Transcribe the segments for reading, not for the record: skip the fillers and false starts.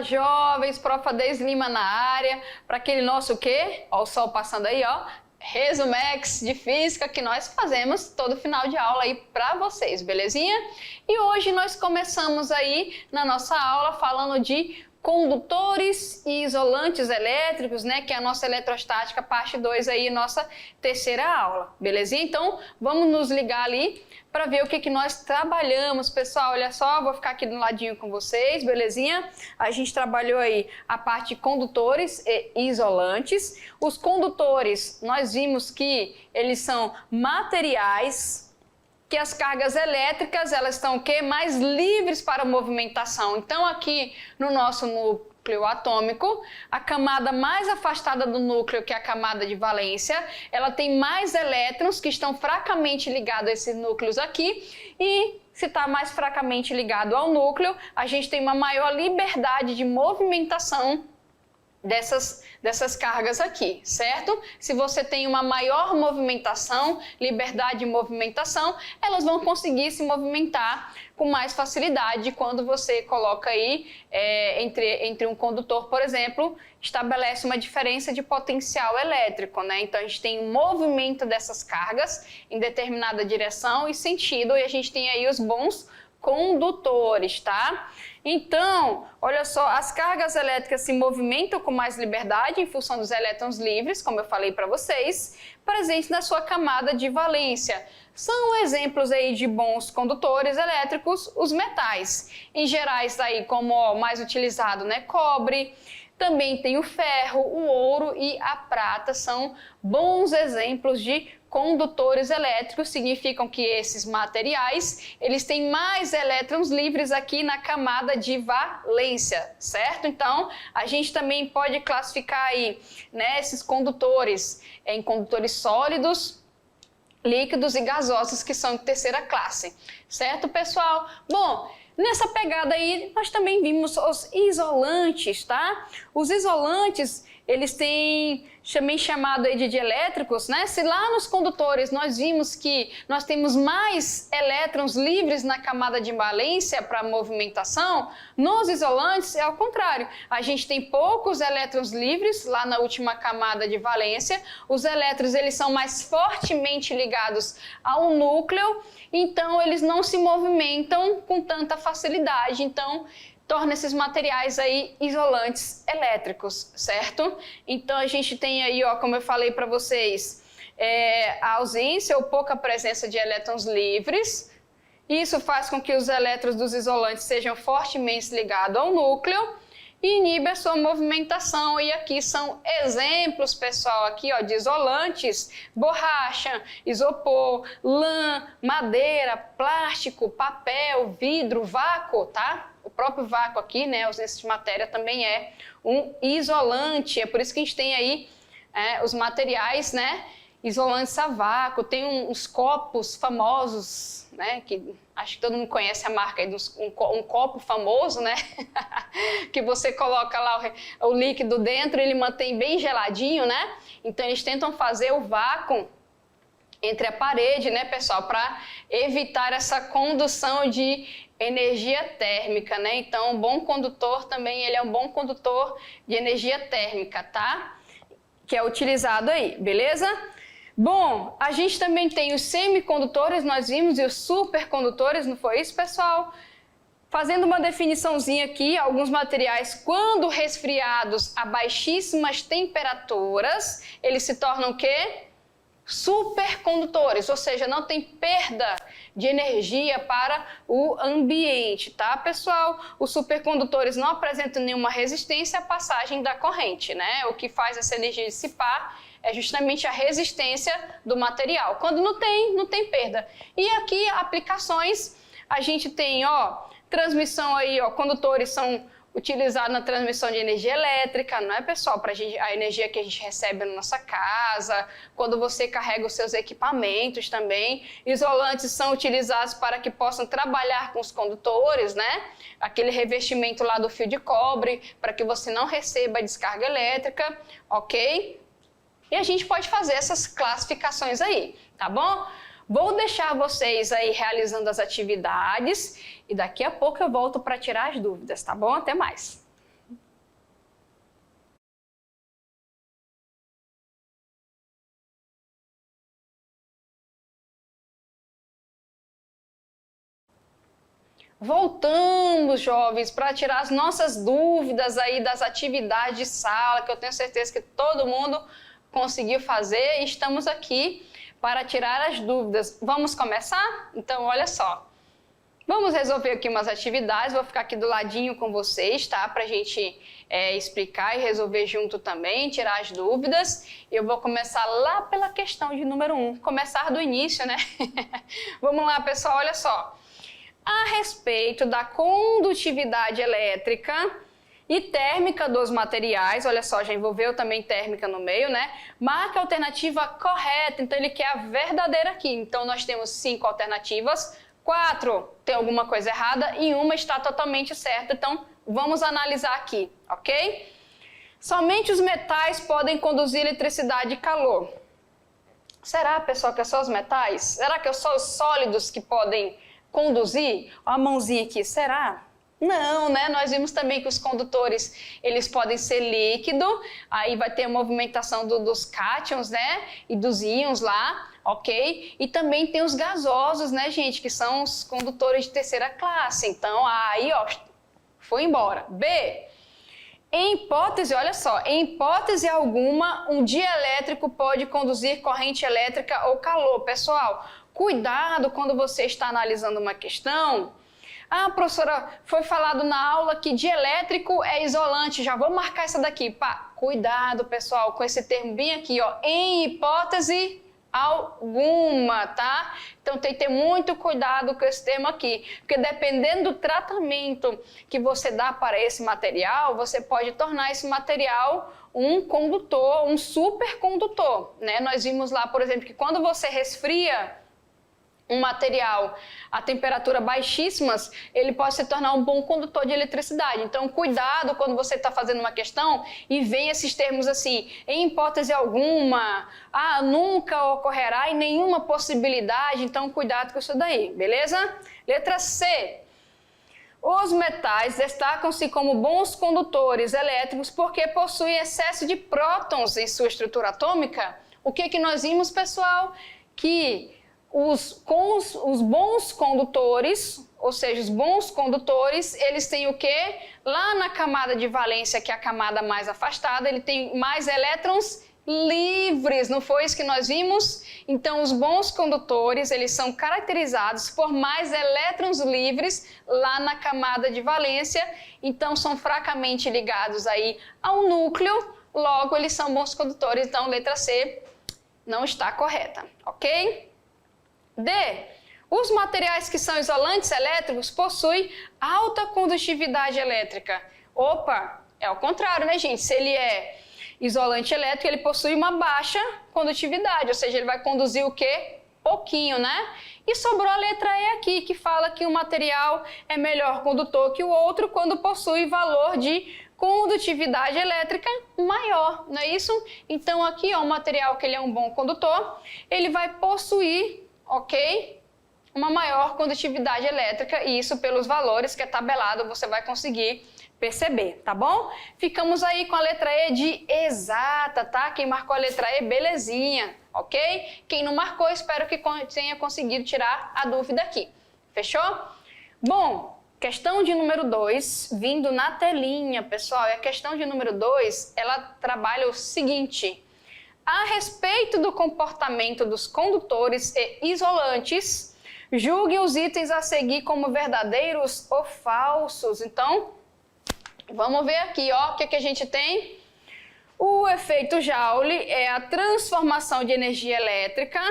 jovens, Prof. Deise Lima na área, para aquele nosso o quê? Ó, o sol passando aí, ó. Resumex de física que nós fazemos todo final de aula aí para vocês, belezinha? E hoje nós começamos aí na nossa aula falando de condutores e isolantes elétricos, né, que é a nossa eletrostática parte 2 aí, nossa terceira aula, belezinha? Então, vamos nos ligar ali para ver o que nós trabalhamos, pessoal. Olha só, vou ficar aqui do ladinho com vocês, belezinha? A gente trabalhou aí a parte de condutores e isolantes. Os condutores, nós vimos que eles são materiais, que as cargas elétricas, elas estão o quê? Mais livres para movimentação. Então, aqui no nosso núcleo atômico, a camada mais afastada do núcleo, que é a camada de valência, ela tem mais elétrons que estão fracamente ligados a esses núcleos aqui, e se está mais fracamente ligado ao núcleo, a gente tem uma maior liberdade de movimentação dessas cargas aqui, certo? Se você tem uma maior movimentação, liberdade de movimentação, elas vão conseguir se movimentar com mais facilidade quando você coloca aí entre um condutor, por exemplo, estabelece uma diferença de potencial elétrico, né? Então a gente tem um movimento dessas cargas em determinada direção e sentido, e a gente tem aí os bons condutores, tá? Então, olha só, as cargas elétricas se movimentam com mais liberdade em função dos elétrons livres, como eu falei para vocês, presentes na sua camada de valência. São exemplos aí de bons condutores elétricos os metais. Em gerais, aí como o mais utilizado, né, cobre. Também tem o ferro, o ouro e a prata, são bons exemplos de condutores elétricos. Significam que esses materiais, eles têm mais elétrons livres aqui na camada de valência, certo? Então, a gente também pode classificar aí, né, esses condutores em condutores sólidos, líquidos e gasosos, que são de terceira classe, certo, pessoal? Bom, nessa pegada aí, nós também vimos os isolantes, tá? Os isolantes, eles têm também chamado aí de dielétricos, né? Se lá nos condutores nós vimos que nós temos mais elétrons livres na camada de valência para movimentação, nos isolantes é ao contrário. A gente tem poucos elétrons livres lá na última camada de valência. Os elétrons, eles são mais fortemente ligados ao núcleo, então eles não se movimentam com tanta facilidade. Então, torna esses materiais aí isolantes elétricos, certo? Então a gente tem aí, ó, como eu falei para vocês, a ausência ou pouca presença de elétrons livres. Isso faz com que os elétrons dos isolantes sejam fortemente ligados ao núcleo e inibe a sua movimentação. E aqui são exemplos, pessoal, aqui, ó, de isolantes: borracha, isopor, lã, madeira, plástico, papel, vidro, vácuo, tá? O próprio vácuo aqui, né, a ausência de matéria também é um isolante. É por isso que a gente tem aí os materiais, né, isolantes a vácuo. Tem uns copos famosos, né, que acho que todo mundo conhece a marca aí, um copo famoso, né, que você coloca lá o líquido dentro e ele mantém bem geladinho, né? Então eles tentam fazer o vácuo entre a parede, né, pessoal, para evitar essa condução de energia térmica, né? Então, um bom condutor também, ele é um bom condutor de energia térmica, tá? Que é utilizado aí, beleza? Bom, a gente também tem os semicondutores, nós vimos, e os supercondutores, não foi isso, pessoal? Fazendo uma definiçãozinha aqui, alguns materiais, quando resfriados a baixíssimas temperaturas, eles se tornam o quê? Supercondutores, ou seja, não tem perda de energia para o ambiente, tá, pessoal? Os supercondutores não apresentam nenhuma resistência à passagem da corrente, né? O que faz essa energia dissipar é justamente a resistência do material. Quando não tem perda. E aqui, aplicações, a gente tem, ó, transmissão aí, ó, condutores são utilizado na transmissão de energia elétrica, não é, pessoal? Para a energia que a gente recebe na nossa casa, quando você carrega os seus equipamentos também. Isolantes são utilizados para que possam trabalhar com os condutores, né? Aquele revestimento lá do fio de cobre, para que você não receba descarga elétrica, ok? E a gente pode fazer essas classificações aí, tá bom? Vou deixar vocês aí realizando as atividades e daqui a pouco eu volto para tirar as dúvidas, tá bom? Até mais! Voltamos, jovens, para tirar as nossas dúvidas aí das atividades de sala, que eu tenho certeza que todo mundo conseguiu fazer, e estamos aqui para tirar as dúvidas. Vamos começar? Então, olha só. Vamos resolver aqui umas atividades, vou ficar aqui do ladinho com vocês, tá? Para a gente explicar e resolver junto também, tirar as dúvidas. Eu vou começar lá pela questão de número 1, começar do início, né? Vamos lá, pessoal, olha só. A respeito da condutividade elétrica e térmica dos materiais, olha só, já envolveu também térmica no meio, né? Marca a alternativa correta, então ele quer a verdadeira aqui. Então nós temos 5 alternativas, 4 tem alguma coisa errada e uma está totalmente certa, então vamos analisar aqui, ok? Somente os metais podem conduzir eletricidade e calor. Será, pessoal, que é só os metais? Será que é só os sólidos que podem conduzir? Ó, a mãozinha aqui, será? Não, né? Nós vimos também que os condutores, eles podem ser líquido, aí vai ter a movimentação dos cátions, né? E dos íons lá, ok? E também tem os gasosos, né, gente? Que são os condutores de terceira classe. Então, aí, ó, foi embora. B. Em hipótese, olha só, em hipótese alguma, um dielétrico pode conduzir corrente elétrica ou calor. Pessoal, cuidado quando você está analisando uma questão. Ah, professora, foi falado na aula que dielétrico é isolante, já vou marcar essa daqui. Pá, cuidado, pessoal, com esse termo bem aqui, ó, em hipótese alguma, tá? Então tem que ter muito cuidado com esse termo aqui, porque dependendo do tratamento que você dá para esse material, você pode tornar esse material um condutor, um supercondutor, né? Nós vimos lá, por exemplo, que quando você resfria um material a temperatura baixíssimas, ele pode se tornar um bom condutor de eletricidade. Então, cuidado quando você está fazendo uma questão e vem esses termos assim, em hipótese alguma, nunca ocorrerá em nenhuma possibilidade, então cuidado com isso daí, beleza? Letra C. Os metais destacam-se como bons condutores elétricos porque possuem excesso de prótons em sua estrutura atômica. O que nós vimos, pessoal? Que os bons condutores, ou seja, os bons condutores, eles têm o quê? Lá na camada de valência, que é a camada mais afastada, ele tem mais elétrons livres, não foi isso que nós vimos? Então, os bons condutores, eles são caracterizados por mais elétrons livres lá na camada de valência, então são fracamente ligados aí ao núcleo, logo eles são bons condutores, então letra C não está correta, ok? D. Os materiais que são isolantes elétricos possuem alta condutividade elétrica. Opa, é o contrário, né, gente? Se ele é isolante elétrico, ele possui uma baixa condutividade, ou seja, ele vai conduzir o quê? Pouquinho, né? E sobrou a letra E aqui, que fala que um material é melhor condutor que o outro quando possui valor de condutividade elétrica maior, não é isso? Então aqui, ó, um material que ele é um bom condutor, ele vai possuir, ok? Uma maior condutividade elétrica, e isso pelos valores que é tabelado você vai conseguir perceber, tá bom? Ficamos aí com a letra E de exata, tá? Quem marcou a letra E, belezinha, ok? Quem não marcou, espero que tenha conseguido tirar a dúvida aqui. Fechou? Bom, questão de número 2, vindo na telinha, pessoal. E a questão de número 2, ela trabalha o seguinte: a respeito do comportamento dos condutores e isolantes, julgue os itens a seguir como verdadeiros ou falsos. Então, vamos ver aqui, ó, o que a gente tem. O efeito Joule é a transformação de energia elétrica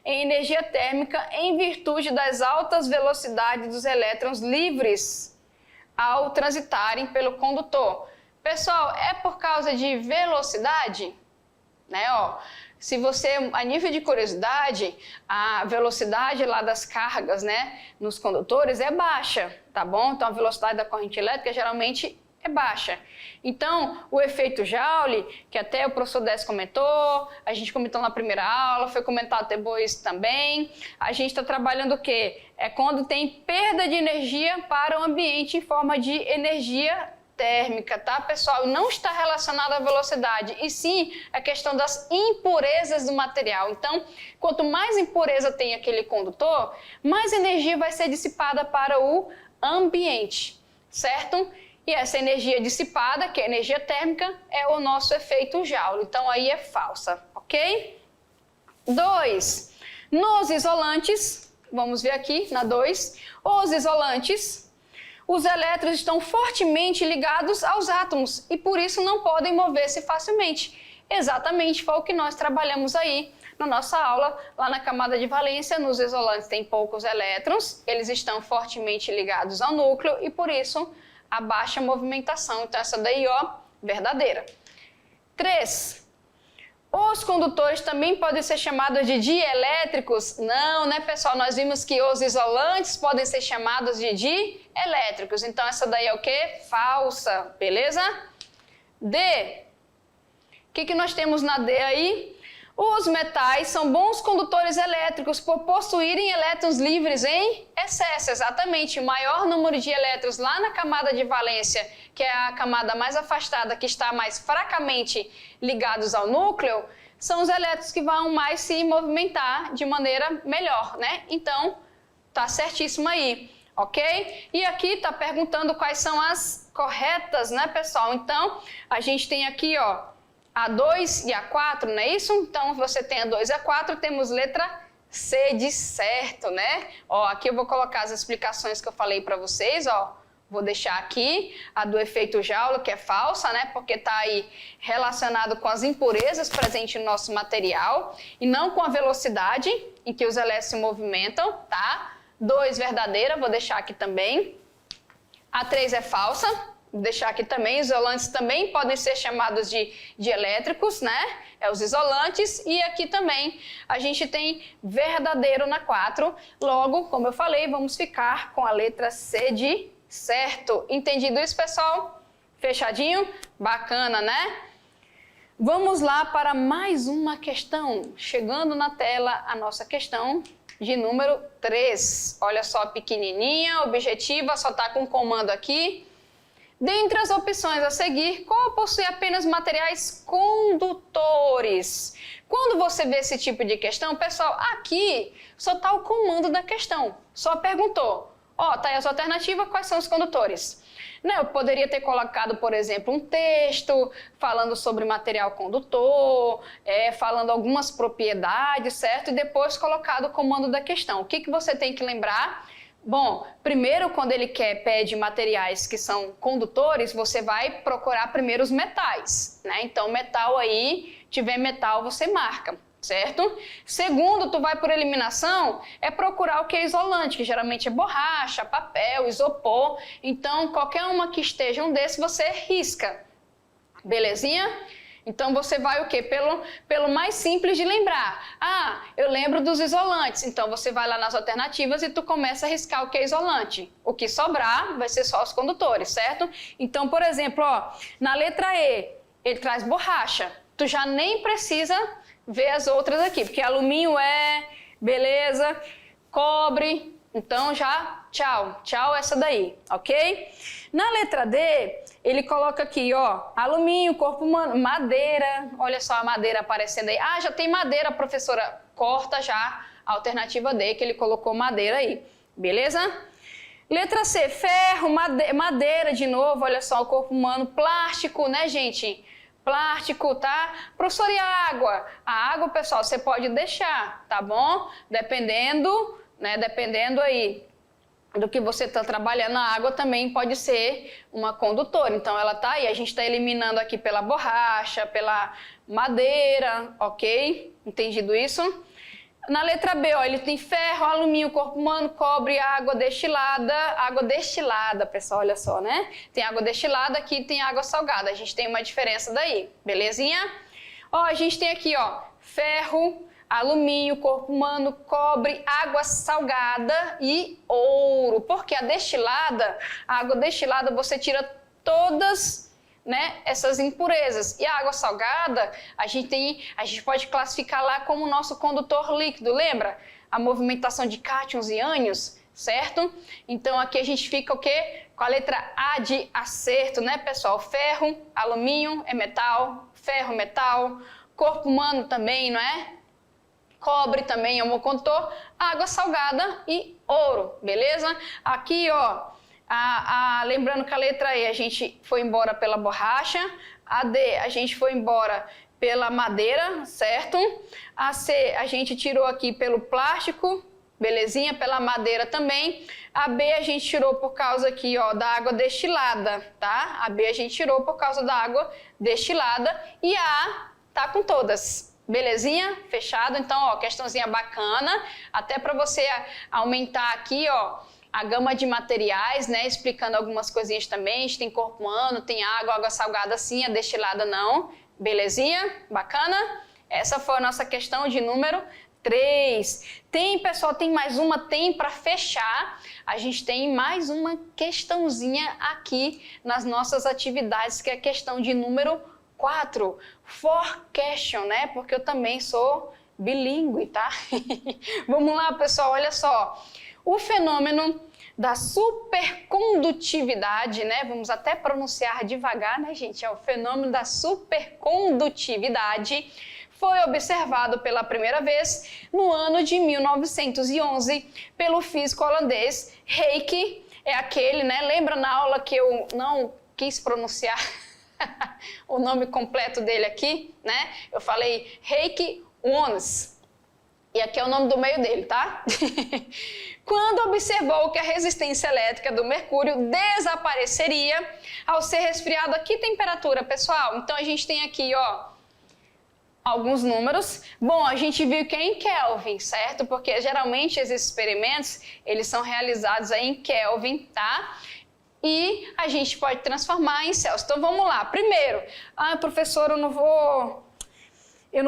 em energia térmica em virtude das altas velocidades dos elétrons livres ao transitarem pelo condutor. Pessoal, é por causa de velocidade? Né, ó, se você, a nível de curiosidade, a velocidade lá das cargas, né, nos condutores é baixa, tá bom? Então a velocidade da corrente elétrica geralmente é baixa. Então, o efeito Joule, que até o professor Décio comentou, a gente comentou na primeira aula, foi comentado depois também, a gente está trabalhando o quê? É quando tem perda de energia para o ambiente em forma de energia térmica, tá, pessoal? Não está relacionado à velocidade, e sim a questão das impurezas do material. Então, quanto mais impureza tem aquele condutor, mais energia vai ser dissipada para o ambiente, certo? E essa energia dissipada, que é a energia térmica, é o nosso efeito Joule. Então, aí é falsa, ok? 2. Nos isolantes, vamos ver aqui na 2, os isolantes, os elétrons estão fortemente ligados aos átomos e por isso não podem mover-se facilmente. Exatamente, foi o que nós trabalhamos aí na nossa aula, lá na camada de valência. Nos isolantes tem poucos elétrons, eles estão fortemente ligados ao núcleo e por isso a baixa movimentação. Então essa daí, ó, verdadeira. 3. Os condutores também podem ser chamados de dielétricos? Não, né, pessoal? Nós vimos que os isolantes podem ser chamados de dielétricos. Então, essa daí é o quê? Falsa, beleza? D. O que nós temos na D aí? Os metais são bons condutores elétricos por possuírem elétrons livres em excesso. Exatamente, o maior número de elétrons lá na camada de valência, que é a camada mais afastada, que está mais fracamente ligados ao núcleo, são os elétrons que vão mais se movimentar de maneira melhor, né? Então, tá certíssimo aí, ok? E aqui tá perguntando quais são as corretas, né, pessoal? Então, a gente tem aqui, ó, a 2 e a 4, não é isso? Então, você tem a 2 e a 4, temos letra C de certo, né? Ó, aqui eu vou colocar as explicações que eu falei para vocês, ó. Vou deixar aqui a do efeito Joule, que é falsa, né? Porque está aí relacionado com as impurezas presentes no nosso material e não com a velocidade em que os elétrons se movimentam, tá? 2 verdadeira, vou deixar aqui também. A 3 é falsa, vou deixar aqui também. Isolantes também podem ser chamados de elétricos, né? É os isolantes. E aqui também a gente tem verdadeiro na 4. Logo, como eu falei, vamos ficar com a letra C de certo. Entendido isso, pessoal? Fechadinho? Bacana, né? Vamos lá para mais uma questão. Chegando na tela a nossa questão de número 3. Olha só, pequenininha, objetiva, só está com um comando aqui. Dentre as opções a seguir, qual possui apenas materiais condutores? Quando você vê esse tipo de questão, pessoal, aqui só está o comando da questão. Só perguntou. Ó, tá aí as alternativas, quais são os condutores? Né, eu poderia ter colocado, por exemplo, um texto falando sobre material condutor, falando algumas propriedades, certo? E depois colocado o comando da questão. O que você tem que lembrar? Bom, primeiro, quando ele pede materiais que são condutores, você vai procurar primeiro os metais, né? Então, metal aí, tiver metal, você marca. Certo? Segundo, tu vai por eliminação, é procurar o que é isolante, que geralmente é borracha, papel, isopor. Então, qualquer uma que esteja um desses, você risca. Belezinha? Então, você vai o quê? Pelo mais simples de lembrar. Ah, eu lembro dos isolantes. Então, você vai lá nas alternativas e tu começa a riscar o que é isolante. O que sobrar vai ser só os condutores, certo? Então, por exemplo, ó, na letra E, ele traz borracha. Tu já nem precisa ver as outras aqui, porque alumínio beleza, cobre, então já tchau essa daí, ok? Na letra D, ele coloca aqui, ó, alumínio, corpo humano, madeira, olha só a madeira aparecendo aí. Ah, já tem madeira, professora, corta já a alternativa D, que ele colocou madeira aí, beleza? Letra C, ferro, madeira de novo, olha só, o corpo humano, plástico, né, gente? Plástico, tá? Professor, e a água? A água, pessoal, você pode deixar, tá bom? Dependendo, né? Dependendo aí do que você está trabalhando, a água também pode ser uma condutora. Então, ela tá aí. A gente está eliminando aqui pela borracha, pela madeira, ok? Entendido isso? Na letra B, ó, ele tem ferro, alumínio, corpo humano, cobre, água destilada, pessoal, olha só, né? Tem água destilada, aqui tem água salgada, a gente tem uma diferença daí, belezinha? Ó, a gente tem aqui, ó, ferro, alumínio, corpo humano, cobre, água salgada e ouro. Porque a água destilada, você tira todas, né, essas impurezas. E a água salgada, a gente pode classificar lá como o nosso condutor líquido, lembra? A movimentação de cátions e ânions, certo? Então aqui a gente fica o quê? Com a letra A de acerto, né, pessoal? Ferro, alumínio é metal, ferro, metal, corpo humano também, não é? Cobre também é um condutor, água salgada e ouro, beleza? Aqui, ó, Lembrando que a letra E a gente foi embora pela borracha, a D a gente foi embora pela madeira, certo? A C a gente tirou aqui pelo plástico, belezinha? Pela madeira também. A B a gente tirou por causa aqui, ó, da água destilada, tá? A B a gente tirou por causa da água destilada e a A tá com todas. Belezinha? Fechado? Então, ó, questãozinha bacana, até para você aumentar aqui, ó, a gama de materiais, né, explicando algumas coisinhas também. A gente tem corpo humano, tem água salgada sim, a destilada não. Belezinha? Bacana? Essa foi a nossa questão de número 3. Tem, pessoal, tem mais uma, tem para fechar. A gente tem mais uma questãozinha aqui nas nossas atividades, que é a questão de número 4. For question, né? Porque eu também sou bilíngue, tá? Vamos lá, pessoal, olha só. O fenômeno da supercondutividade, né? Vamos até pronunciar devagar, né, gente? É o fenômeno da supercondutividade. Foi observado pela primeira vez no ano de 1911 pelo físico holandês Heike. É aquele, né? Lembra na aula que eu não quis pronunciar o nome completo dele aqui, né? Eu falei Heike Wons. E aqui é o nome do meio dele, tá? Quando observou que a resistência elétrica do mercúrio desapareceria ao ser resfriado. Aqui temperatura, pessoal. Então a gente tem aqui, ó, alguns números. Bom, a gente viu que é em Kelvin, certo? Porque geralmente esses experimentos, eles são realizados aí em Kelvin, tá? E a gente pode transformar em Celsius. Então vamos lá. Primeiro, professor, eu não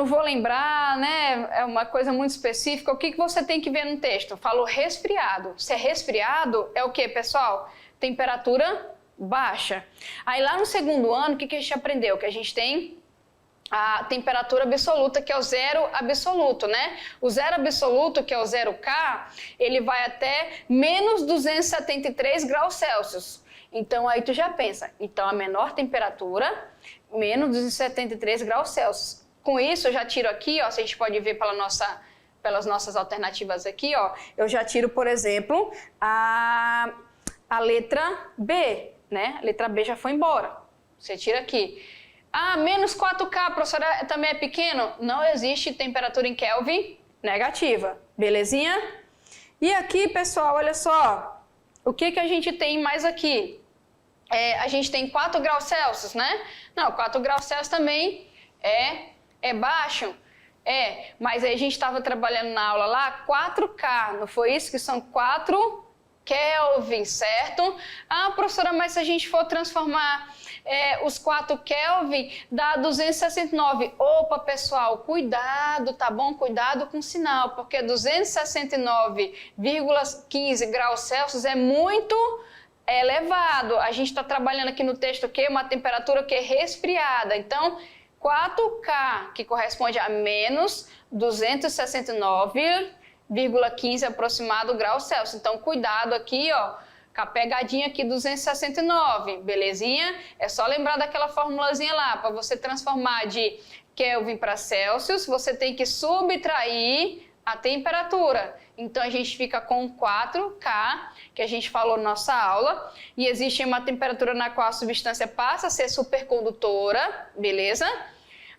vou lembrar, né? É uma coisa muito específica. O que você tem que ver no texto? Falou resfriado. Se é resfriado, é o que, pessoal? Temperatura baixa. Aí lá no segundo ano, o que a gente aprendeu? Que a gente tem a temperatura absoluta, que é o zero absoluto, né? O zero absoluto, que é o 0K, ele vai até menos 273 graus Celsius. Então aí tu já pensa, então a menor temperatura, menos 273 graus Celsius. Com isso eu já tiro aqui, ó, se a gente pode ver pelas nossas alternativas aqui, ó, eu já tiro, por exemplo, a letra B, né? A letra B já foi embora. Você tira aqui. Menos 4K, professora, também é pequeno? Não existe temperatura em Kelvin negativa. Belezinha? E aqui, pessoal, olha só. O que a gente tem mais aqui? A gente tem 4 graus Celsius, né? Não, 4 graus Celsius também é baixo. Mas aí a gente estava trabalhando na aula lá, 4K, não foi isso? Que são 4 Kelvin, certo? Professora, mas se a gente for transformar os 4 Kelvin, dá 269. Opa, pessoal, cuidado, tá bom? Cuidado com o sinal, porque 269,15 graus Celsius é muito elevado. A gente está trabalhando aqui no texto o quê? Uma temperatura que é resfriada. Então, 4K, que corresponde a menos 269,15 aproximado graus Celsius. Então, cuidado aqui, ó, com a pegadinha aqui 269, belezinha? É só lembrar daquela formulazinha lá, para você transformar de Kelvin para Celsius, você tem que subtrair a temperatura. Então, a gente fica com 4K, que a gente falou na nossa aula, e existe uma temperatura na qual a substância passa a ser supercondutora, beleza?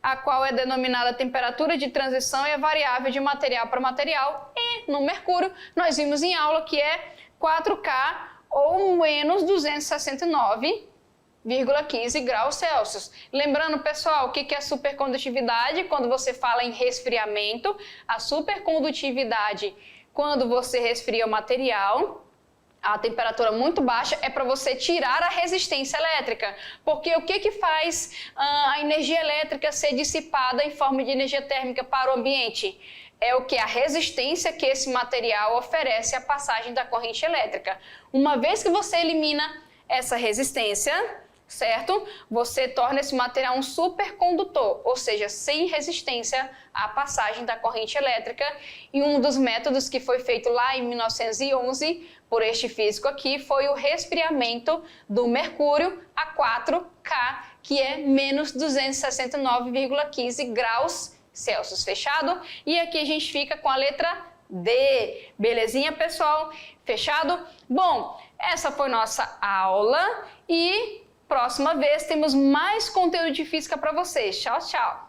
A qual é denominada temperatura de transição e é variável de material para material. E no mercúrio, nós vimos em aula que é 4K ou menos 269,15 graus Celsius. Lembrando, pessoal, o que é supercondutividade? Quando você fala em resfriamento, a supercondutividade, quando você resfria o material, a temperatura muito baixa, é para você tirar a resistência elétrica. Porque o que faz a energia elétrica ser dissipada em forma de energia térmica para o ambiente? É o que? A resistência que esse material oferece à passagem da corrente elétrica. Uma vez que você elimina essa resistência, certo? Você torna esse material um supercondutor, ou seja, sem resistência à passagem da corrente elétrica. E um dos métodos que foi feito lá em 1911 por este físico aqui foi o resfriamento do mercúrio a 4K, que é menos 269,15 graus Celsius, fechado? E aqui a gente fica com a letra D. Belezinha, pessoal? Fechado? Bom, essa foi nossa aula e próxima vez temos mais conteúdo de física para vocês. Tchau, tchau!